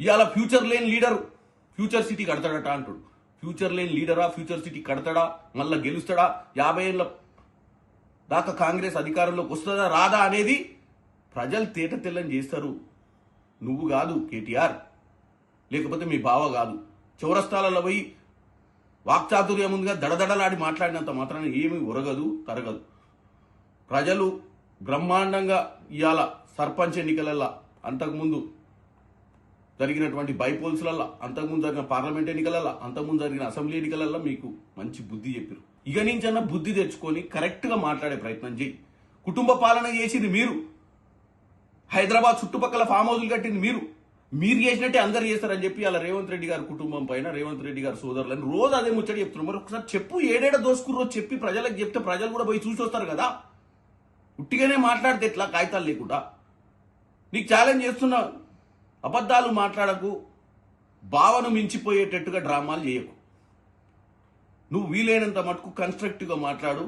ఇవాళ ఫ్యూచర్ లేని leader future city కడతాడట అంటాడు. ఫ్యూచర్ లేని లీడరా? Future city కడతాడా? మళ్ళా గెలుస్తాడా? 50 ఏళ్ళ దాకా కాంగ్రెస్ అధికారంలోకి వస్తుందా రాదా అనేది ప్రజలు తేట తెల్లని చేస్తారు. నువ్వు కాదు కేటీఆర్, లేకపోతే మీ బావ కాదు. చౌరస్తాలలో పోయి వాక్చాతుర్యం ముందుగా దడదడలాడి మాట్లాడినంత మాత్రాన ఏమీ ఉరగదు, తరగదు. ప్రజలు బ్రహ్మాండంగా ఇవాళ సర్పంచ్ ఎన్నికలల్లా, అంతకుముందు జరిగినటువంటి బైపోల్స్లల్లా, అంతకుముందు జరిగిన పార్లమెంట్ ఎన్నికలల్లా, అంతకుముందు జరిగిన అసెంబ్లీ ఎన్నికలల్లా మీకు మంచి బుద్ధి చెప్పారు. ఇక నుంచన్నా బుద్ధి తెచ్చుకొని కరెక్ట్గా మాట్లాడే ప్రయత్నం చేయి. కుటుంబ పాలన చేసింది మీరు, హైదరాబాద్ చుట్టుపక్కల ఫామ్ హౌస్లు కట్టింది మీరు. మీరు చేసినట్టే అందరు చేస్తారని చెప్పి అలా రేవంత్ రెడ్డి గారి కుటుంబం పైన, రేవంత్ రెడ్డి గారి సోదరులని రోజు అదే ముచ్చట చెప్తున్నారు. మరి ఒకసారి చెప్పు, ఏడేడ దోసుకుర్రో చెప్పి ప్రజలకు చెప్తే ప్రజలు కూడా పోయి చూసి వస్తారు కదా. ఉట్టిగానే మాట్లాడితే ఎట్లా, కాగితాలు లేకుండా? నీకు ఛాలెంజ్ చేస్తున్నా, అబద్ధాలు మాట్లాడకు, భావను మించిపోయేటట్టుగా డ్రామాలు చేయకు. నువ్వు వీలైనంత మటుకు కన్స్ట్రక్టివ్గా మాట్లాడు.